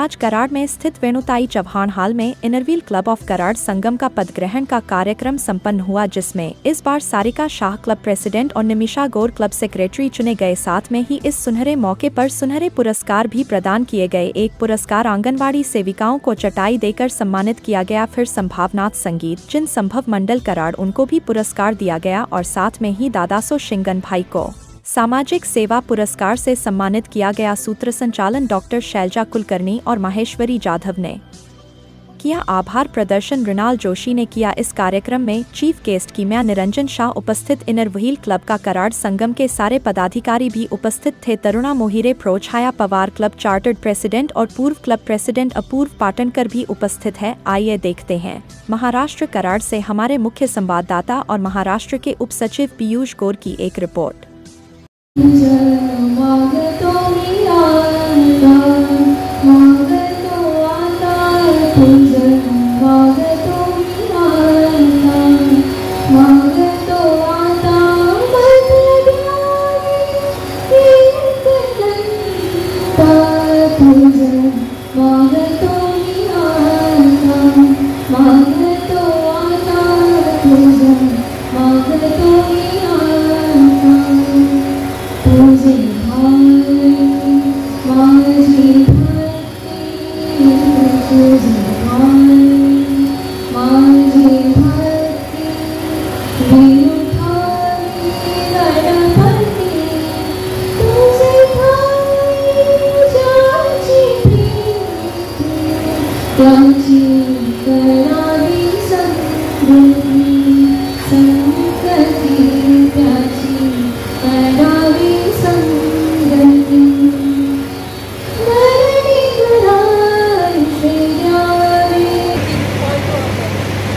आज कराड़ में स्थित वेणुताई चौहान हाल में इनरव्हील क्लब ऑफ कराड़ संगम का पदग्रहण का कार्यक्रम संपन्न हुआ, जिसमें इस बार सारिका शाह क्लब प्रेसिडेंट और निमिषा गौर क्लब सेक्रेटरी चुने गए। साथ में ही इस सुनहरे मौके पर सुनहरे पुरस्कार भी प्रदान किए गए। एक पुरस्कार आंगनवाड़ी सेविकाओं को चटाई देकर सम्मानित किया गया। फिर संभावनाथ संगीत जिन संभव मंडल कराड़ उनको भी पुरस्कार दिया गया और साथ में ही दादासो शिंगन भाई को सामाजिक सेवा पुरस्कार से सम्मानित किया गया। सूत्र संचालन डॉक्टर शैलजा कुलकर्णी और माहेश्वरी जाधव ने किया। आभार प्रदर्शन मृणाल जोशी ने किया। इस कार्यक्रम में चीफ गेस्ट कीमिया निरंजन शाह उपस्थित, इनरव्हील क्लब का कराड़ संगम के सारे पदाधिकारी भी उपस्थित थे। तरुणा मोहिरे, प्रोछाया पवार क्लब चार्टर्ड प्रेसिडेंट और पूर्व क्लब प्रेसिडेंट अपूर्व पाटनकर भी उपस्थित है। आइए देखते हैं महाराष्ट्र कराड़ से हमारे मुख्य संवाददाता और महाराष्ट्र के उप सचिव पीयूष गौर की एक रिपोर्ट।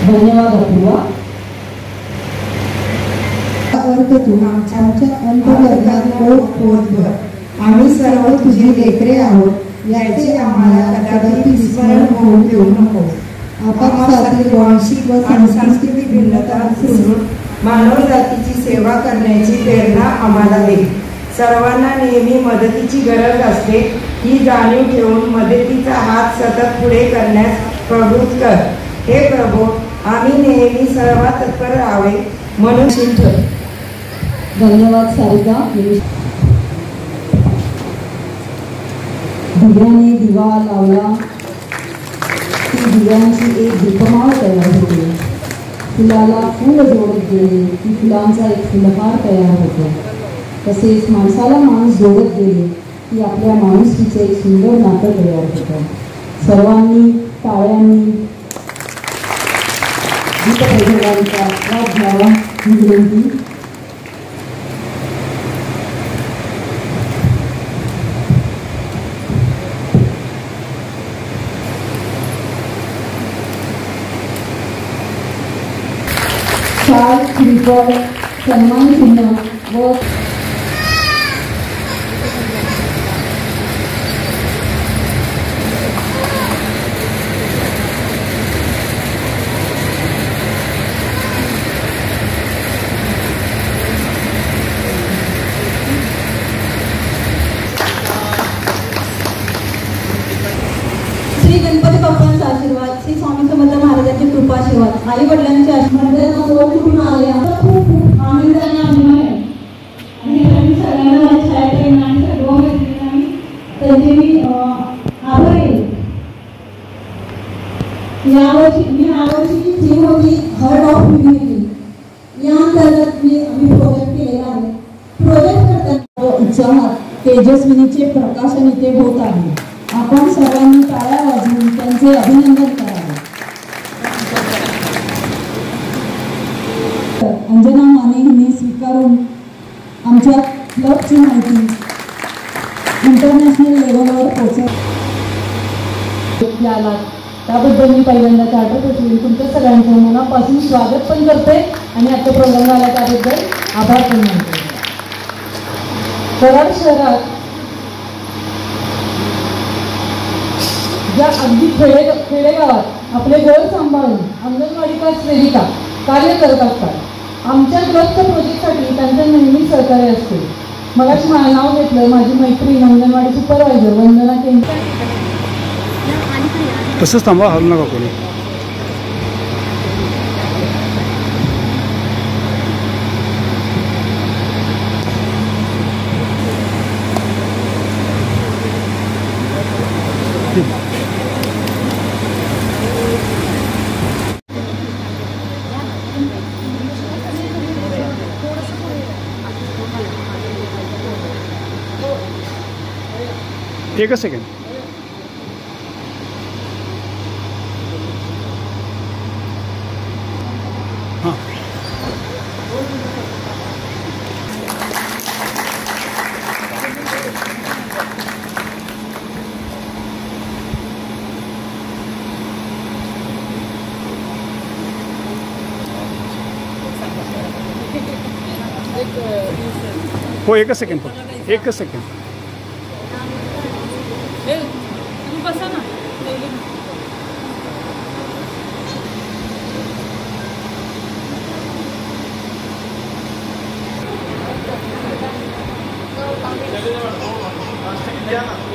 धन्यवाद अपूर्वा। आमच्या अंतर्गत पोटभर आम्ही सर्व तुझी लेकरे आहोत याचे आम्हाला कदापि विस्मरण होऊ देऊ नको। आपापसातील वांशिक व सांस्कृतिक भिन्नता विसरून मानव जातीची सेवा करण्याची प्रेरणा आम्हाला दे। सर्वांना नेहमी मदतीची गरज असते ही जाणीव ठेवून मदतीचा हात सतत पुढे करण्यास प्रवृत्त कर। हे प्रभू, आम्ही नेहमी सर्वात तत्पर राहावे म्हणून ठेव। धन्यवाद सारिका। दिव्याने दिवा लावला ती दिव्यांची एक दीपमाळ तयार होते। फुलाला फुल जोडत गेले की फुलांचा एक फुलहार तयार होतो। तसेच माणसाला माणूस जोडत गेले की आपल्या माणुसकीचे एक सुंदर नातं तयार होतं। सर्वांनी टाळ्यांनी दीपप्रज्वलनाचा आस्वाद घ्यावा ही विनंती। शाल, श्रीफळ, सन्मान चिन्ह व श्री गणपती बाप्पांचा आशीर्वाद, श्री स्वामी समर्थ महाराजांची कृपा आशीर्वाद, आई वडिलांचे आशीर्वाद कुठून आले खूप खूप आनंद आणि अभिमान आहे। आणि सगळ्यांना माझ्या शाळेत आणि सर्व मैत्रिणी त्यांचे मी आभारी आहे। यावर्षीची थीम होती हार्ट ऑफ ह्युमॅनिटी। या अंतर्गत आम्ही प्रोजेक्ट केलेला आहे। प्रोजेक्ट करताना उत्साहात तेजस्विनीचे प्रकाशन इथे होत आहे। आपण सर्वांनी टाळ्या वाजवून त्यांचे अभिनंदन करावे। अंजना माने यांनी स्वीकारून आमच्या क्लबची माहिती इंटरनॅशनल लेवलवर पोहोचवली। त्याबद्दल मी पहिल्यांदा चार्टर प्रेसिडेंट तुमच्या सगळ्यांचं मनापासून स्वागत पण करते आणि आजचा प्रोग्राम झाला त्याबद्दल आभार पण मानते। कराड शहरात ज्या अगदी खेडेगावात आपले घर सांभाळून अंगणवाडी सेविका कार्य करत असतात। आमच्या क्लबच्या प्रोजेक्टसाठी त्यांचं नेहमी सहकार्य असते। मगाशी नाव घेतलं माझी मैत्रीण अंगणवाडी सुपरवायझर वंदना केंद्र तसंच थांबा, हलू नका कोणी. एकच सेकंड. हां हो, एकच सेकंड फक्त, एकच सेकंड. बसा ना. Yeah.